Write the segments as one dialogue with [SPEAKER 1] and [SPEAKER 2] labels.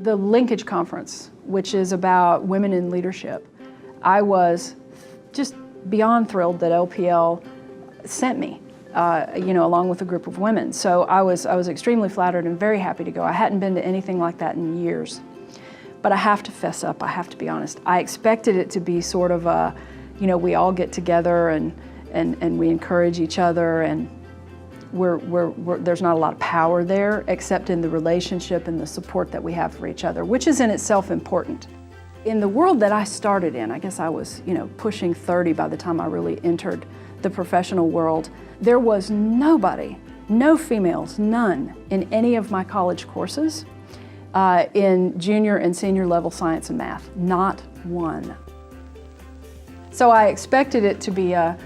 [SPEAKER 1] The Linkage Conference, which is about women in leadership, I was just beyond thrilled that LPL sent me, along with a group of women. So I was extremely flattered and very happy to go. I hadn't been to anything like that in years. But I have to fess up, I have to be honest. I expected it to be sort of a, we all get together and we encourage each other, and there's not a lot of power there except in the relationship and the support that we have for each other, which is in itself important. In the world that I started in, I guess I was pushing 30 by the time I really entered the professional world, there was nobody, no females, none, in any of my college courses in junior and senior level science and math, not one. So I expected it to be a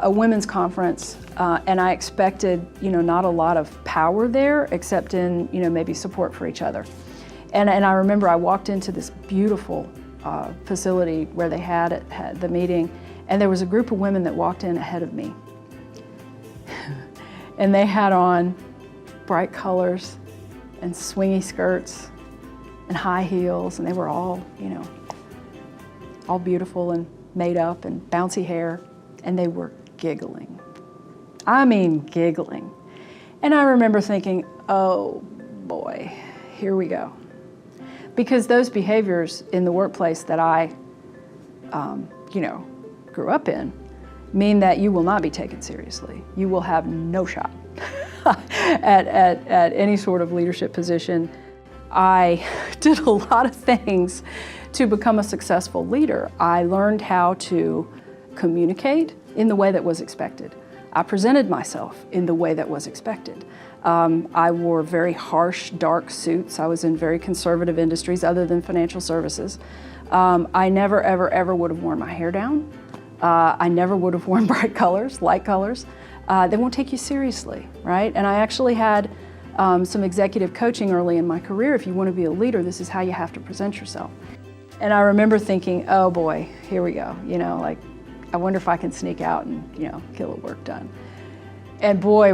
[SPEAKER 1] women's conference, and I expected, not a lot of power there, except in, maybe support for each other. And I remember I walked into this beautiful facility where they had the meeting, and there was a group of women that walked in ahead of me. And they had on bright colors and swingy skirts and high heels, and they were all, all beautiful and made up and bouncy hair, and they were giggling. I mean, giggling. And I remember thinking, oh boy, here we go. Because those behaviors in the workplace that I, grew up in mean that you will not be taken seriously. You will have no shot at any sort of leadership position. I did a lot of things to become a successful leader. I learned how to communicate in the way that was expected. I presented myself in the way that was expected. I wore very harsh, dark suits. I was in very conservative industries other than financial services. I never, ever, ever would have worn my hair down. I never would have worn bright colors, light colors. They won't take you seriously, right? And I actually had some executive coaching early in my career. If you want to be a leader, this is how you have to present yourself. And I remember thinking, oh boy, here we go. I wonder if I can sneak out and, get the work done. And boy,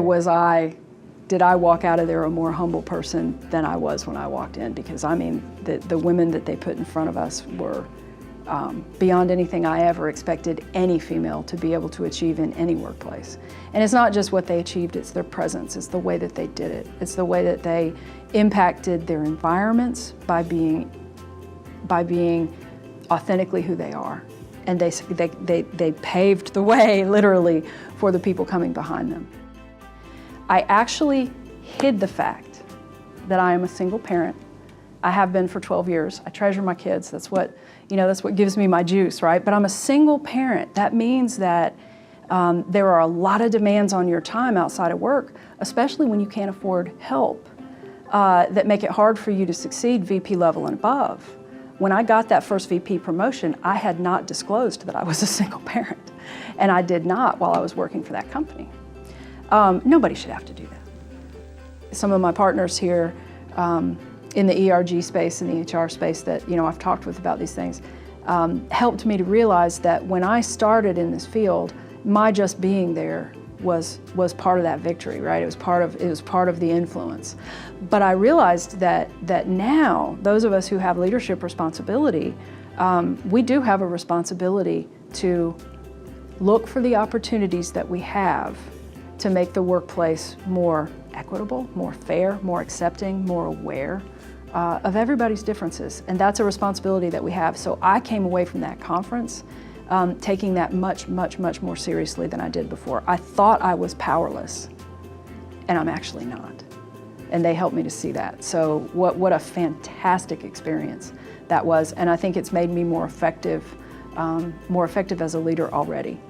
[SPEAKER 1] did I walk out of there a more humble person than I was when I walked in, because the women that they put in front of us were beyond anything I ever expected any female to be able to achieve in any workplace. And it's not just what they achieved, it's their presence, it's the way that they did it. It's the way that they impacted their environments by being authentically who they are. And they paved the way, literally, for the people coming behind them. I actually hid the fact that I am a single parent. I have been for 12 years. I treasure my kids. That's what gives me my juice, right? But I'm a single parent. That means that there are a lot of demands on your time outside of work, especially when you can't afford help, that make it hard for you to succeed VP level and above. When I got that first VP promotion, I had not disclosed that I was a single parent, and I did not while I was working for that company. Nobody should have to do that. Some of my partners here in the ERG space, in the HR space that I've talked with about these things, helped me to realize that when I started in this field, my just being there was part of that victory, right? It was part of the influence. But I realized that now, those of us who have leadership responsibility, we do have a responsibility to look for the opportunities that we have to make the workplace more equitable, more fair, more accepting, more aware of everybody's differences. And that's a responsibility that we have. So I came away from that conference taking that much, much, much more seriously than I did before. I thought I was powerless, and I'm actually not. And they helped me to see that. So what a fantastic experience that was. And I think it's made me more effective as a leader already.